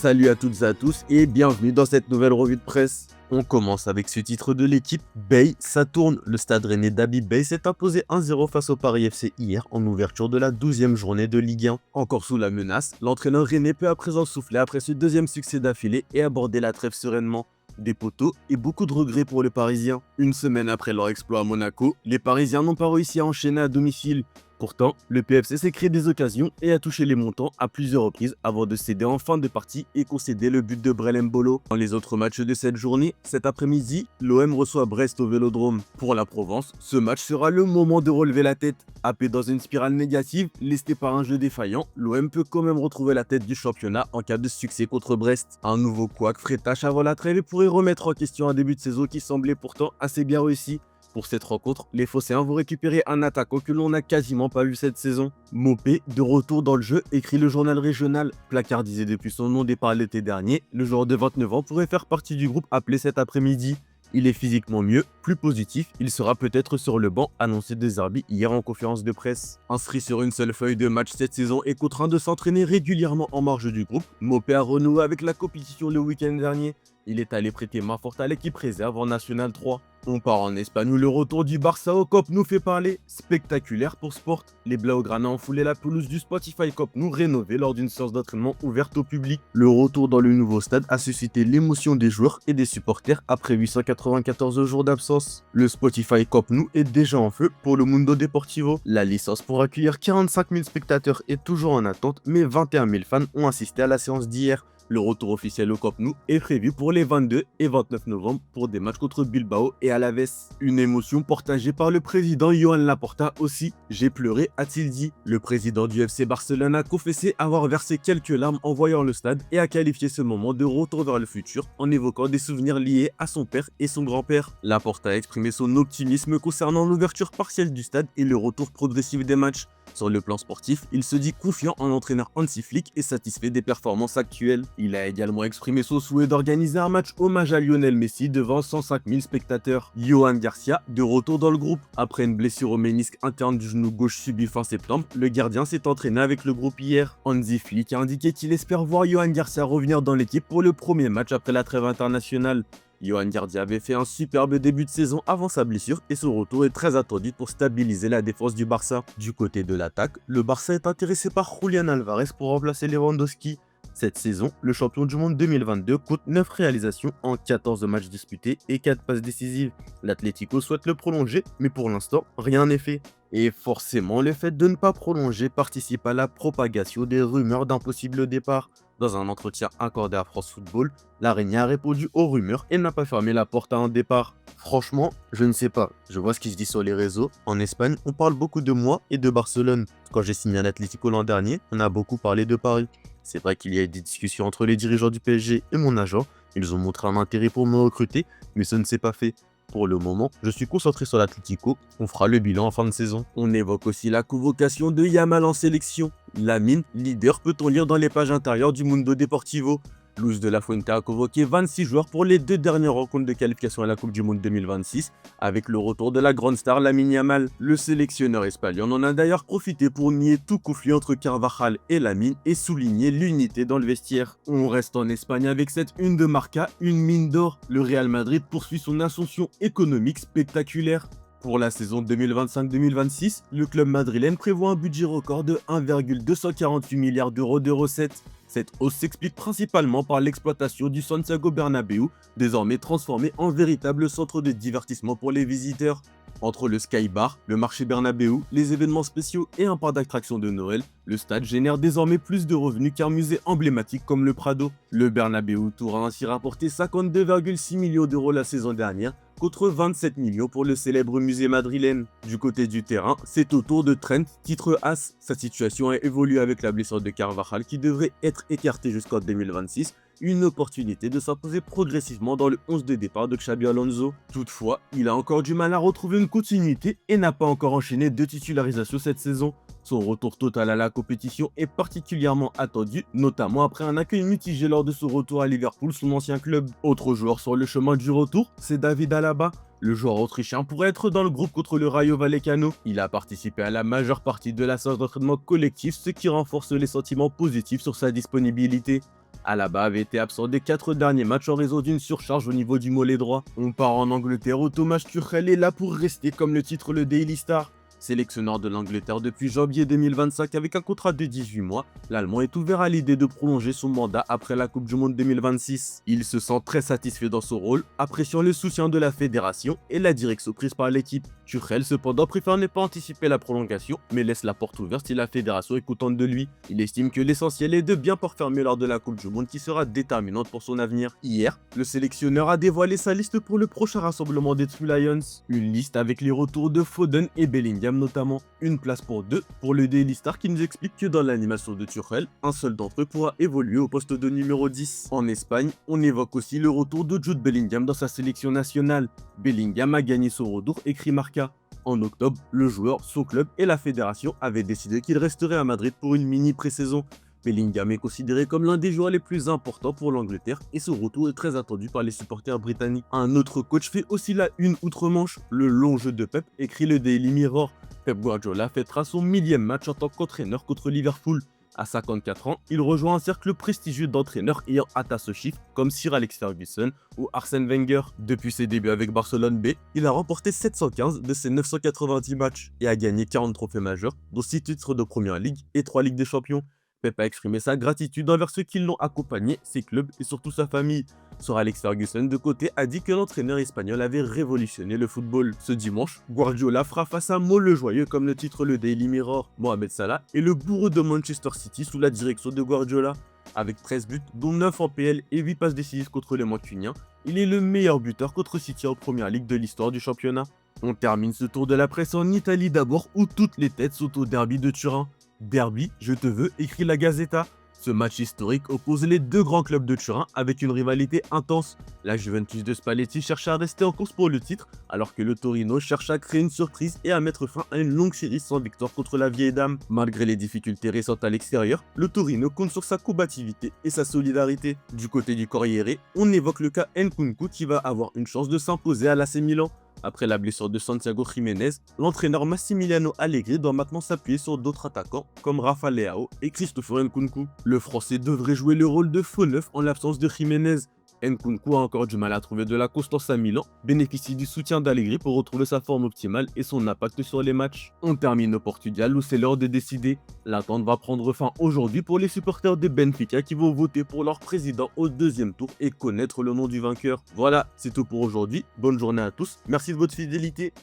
Salut à toutes et à tous et bienvenue dans cette nouvelle revue de presse. On commence avec ce titre de l'équipe, Bey, ça tourne. Le stade rennais d'Habib Bey s'est imposé 1-0 face au Paris FC hier en ouverture de la 12e journée de Ligue 1. Encore sous la menace, l'entraîneur rennais peut à présent souffler après ce deuxième succès d'affilée et aborder la trêve sereinement. Des poteaux et beaucoup de regrets pour les Parisiens. Une semaine après leur exploit à Monaco, les Parisiens n'ont pas réussi à enchaîner à domicile. Pourtant, le PFC s'est créé des occasions et a touché les montants à plusieurs reprises avant de céder en fin de partie et concéder le but de Brel Mbolo. Dans les autres matchs de cette journée, cet après-midi, l'OM reçoit Brest au Vélodrome. Pour la Provence, ce match sera le moment de relever la tête. Happé dans une spirale négative, lesté par un jeu défaillant, l'OM peut quand même retrouver la tête du championnat en cas de succès contre Brest. Un nouveau couac ferait tâche avant la trêve et pourrait remettre en question un début de saison qui semblait pourtant assez bien réussi. Pour cette rencontre, les Phocéens vont récupérer un attaquant que l'on n'a quasiment pas vu cette saison. Mopé, de retour dans le jeu, écrit le journal régional. Placardisé depuis son non-départ l'été dernier, le joueur de 29 ans pourrait faire partie du groupe appelé cet après-midi. Il est physiquement mieux, plus positif, il sera peut-être sur le banc, annoncé des arbitres hier en conférence de presse. Inscrit sur une seule feuille de match cette saison et contraint de s'entraîner régulièrement en marge du groupe, Mopé a renoué avec la compétition le week-end dernier. Il est allé prêter main forte à l'équipe réserve en National 3. On part en Espagne où le retour du Barça au Camp Nou fait parler. Spectaculaire pour Sport. Les Blaugrana ont foulé la pelouse du Spotify Camp Nou rénové lors d'une séance d'entraînement ouverte au public. Le retour dans le nouveau stade a suscité l'émotion des joueurs et des supporters après 894 jours d'absence. Le Spotify Camp Nou est déjà en feu pour le Mundo Deportivo. La licence pour accueillir 45 000 spectateurs est toujours en attente, mais 21 000 fans ont assisté à la séance d'hier. Le retour officiel au Camp Nou est prévu pour les 22 et 29 novembre pour des matchs contre Bilbao et Alaves. Une émotion partagée par le président Joan Laporta aussi. J'ai pleuré, a-t-il dit. Le président du FC Barcelone a confessé avoir versé quelques larmes en voyant le stade et a qualifié ce moment de retour vers le futur en évoquant des souvenirs liés à son père et son grand-père. Laporta a exprimé son optimisme concernant l'ouverture partielle du stade et le retour progressif des matchs. Sur le plan sportif, il se dit confiant en l'entraîneur Hansi Flick et satisfait des performances actuelles. Il a également exprimé son souhait d'organiser un match hommage à Lionel Messi devant 105 000 spectateurs. Yohan Garcia, de retour dans le groupe. Après une blessure au ménisque interne du genou gauche subie fin septembre, le gardien s'est entraîné avec le groupe hier. Hansi Flick a indiqué qu'il espère voir Yohan Garcia revenir dans l'équipe pour le premier match après la trêve internationale. Yohan Garcia avait fait un superbe début de saison avant sa blessure et son retour est très attendu pour stabiliser la défense du Barça. Du côté de l'attaque, le Barça est intéressé par Julián Álvarez pour remplacer Lewandowski. Cette saison, le champion du monde 2022 compte 9 réalisations en 14 matchs disputés et 4 passes décisives. L'Atlético souhaite le prolonger, mais pour l'instant, rien n'est fait. Et forcément, le fait de ne pas prolonger participe à la propagation des rumeurs d'un possible départ. Dans un entretien accordé à France Football, l'araignée a répondu aux rumeurs et n'a pas fermé la porte à un départ. Franchement, je ne sais pas, je vois ce qui se dit sur les réseaux. En Espagne, on parle beaucoup de moi et de Barcelone. Quand j'ai signé à l'Atlético l'an dernier, on a beaucoup parlé de Paris. C'est vrai qu'il y a eu des discussions entre les dirigeants du PSG et mon agent. Ils ont montré un intérêt pour me recruter, mais ça ne s'est pas fait. Pour le moment, je suis concentré sur l'Atlético, on fera le bilan en fin de saison. On évoque aussi la convocation de Yamal en sélection. Lamine, leader, peut-on lire dans les pages intérieures du Mundo Deportivo. Luis de la Fuente a convoqué 26 joueurs pour les 2 dernières rencontres de qualification à la Coupe du Monde 2026, avec le retour de la grande star Lamine Yamal. Le sélectionneur espagnol en a d'ailleurs profité pour nier tout conflit entre Carvajal et Lamine et souligner l'unité dans le vestiaire. On reste en Espagne avec cette une de Marca, une mine d'or. Le Real Madrid poursuit son ascension économique spectaculaire. Pour la saison 2025-2026, le club madrilène prévoit un budget record de 1,248 milliards d'euros de recettes. Cette hausse s'explique principalement par l'exploitation du Santiago Bernabéu, désormais transformé en véritable centre de divertissement pour les visiteurs. Entre le Sky Bar, le marché Bernabéu, les événements spéciaux et un parc d'attractions de Noël, le stade génère désormais plus de revenus qu'un musée emblématique comme le Prado. Le Bernabéu Tour a ainsi rapporté 52,6 millions d'euros la saison dernière, contre 27 millions pour le célèbre musée madrilène. Du côté du terrain, c'est au tour de Trent, titre As. Sa situation a évolué avec la blessure de Carvajal qui devrait être écartée jusqu'en 2026, une opportunité de s'imposer progressivement dans le 11 de départ de Xabi Alonso. Toutefois, il a encore du mal à retrouver une continuité et n'a pas encore enchaîné 2 titularisations cette saison. Son retour total à la compétition est particulièrement attendu, notamment après un accueil mitigé lors de son retour à Liverpool, son ancien club. Autre joueur sur le chemin du retour, c'est David Alaba. Le joueur autrichien pourrait être dans le groupe contre le Rayo Vallecano. Il a participé à la majeure partie de la séance d'entraînement collectif, ce qui renforce les sentiments positifs sur sa disponibilité. Alaba avait été absent des 4 derniers matchs en raison d'une surcharge au niveau du mollet droit. On part en Angleterre où Thomas Tuchel est là pour rester, comme le titre le Daily Star. Sélectionneur de l'Angleterre depuis janvier 2025 avec un contrat de 18 mois, l'Allemand est ouvert à l'idée de prolonger son mandat après la Coupe du Monde 2026. Il se sent très satisfait dans son rôle, appréciant le soutien de la fédération et la direction prise par l'équipe. Tuchel cependant préfère ne pas anticiper la prolongation, mais laisse la porte ouverte si la fédération est contente de lui. Il estime que l'essentiel est de bien performer lors de la Coupe du Monde qui sera déterminante pour son avenir. Hier, le sélectionneur a dévoilé sa liste pour le prochain rassemblement des Three Lions. Une liste avec les retours de Foden et Bellingham notamment. Une place pour deux pour le Daily Star qui nous explique que dans l'animation de Tuchel, un seul d'entre eux pourra évoluer au poste de numéro 10. En Espagne, on évoque aussi le retour de Jude Bellingham dans sa sélection nationale. Bellingham a gagné son retour, écrit Marca. En octobre, le joueur, son club et la fédération avaient décidé qu'il resterait à Madrid pour une mini pré-saison. Bellingham est considéré comme l'un des joueurs les plus importants pour l'Angleterre et son retour est très attendu par les supporters britanniques. Un autre coach fait aussi la une outre-Manche, le long jeu de Pep, écrit le Daily Mirror. Pep Guardiola fêtera son 1000e match en tant qu'entraîneur contre Liverpool. À 54 ans, il rejoint un cercle prestigieux d'entraîneurs ayant atteint ce chiffre comme Sir Alex Ferguson ou Arsène Wenger. Depuis ses débuts avec Barcelone B, il a remporté 715 de ses 990 matchs et a gagné 40 trophées majeurs, dont 6 titres de Première Ligue et 3 Ligues des Champions. Pep a exprimé sa gratitude envers ceux qui l'ont accompagné, ses clubs et surtout sa famille. Sir Alex Ferguson, de côté, a dit que l'entraîneur espagnol avait révolutionné le football. Ce dimanche, Guardiola fera face à Mo le Joyeux, comme le titre le Daily Mirror. Mohamed Salah est le bourreau de Manchester City sous la direction de Guardiola. Avec 13 buts, dont 9 en PL et 8 passes décisives contre les Mancuniens, il est le meilleur buteur contre City en première ligue de l'histoire du championnat. On termine ce tour de la presse en Italie d'abord, où toutes les têtes sont au derby de Turin. Derby, je te veux, écrit la Gazzetta. Ce match historique oppose les deux grands clubs de Turin avec une rivalité intense. La Juventus de Spalletti cherche à rester en course pour le titre, alors que le Torino cherche à créer une surprise et à mettre fin à une longue série sans victoire contre la vieille dame. Malgré les difficultés récentes à l'extérieur, le Torino compte sur sa combativité et sa solidarité. Du côté du Corriere, on évoque le cas Nkunku qui va avoir une chance de s'imposer à l'AC Milan. Après la blessure de Santiago Jiménez, l'entraîneur Massimiliano Allegri doit maintenant s'appuyer sur d'autres attaquants comme Rafa Leao et Christopher Nkunku. Le Français devrait jouer le rôle de faux neuf en l'absence de Jiménez. Nkunku a encore du mal à trouver de la constance à Milan, bénéficie du soutien d'Allegri pour retrouver sa forme optimale et son impact sur les matchs. On termine au Portugal où c'est l'heure de décider. L'attente va prendre fin aujourd'hui pour les supporters de Benfica qui vont voter pour leur président au deuxième tour et connaître le nom du vainqueur. Voilà, c'est tout pour aujourd'hui. Bonne journée à tous. Merci de votre fidélité.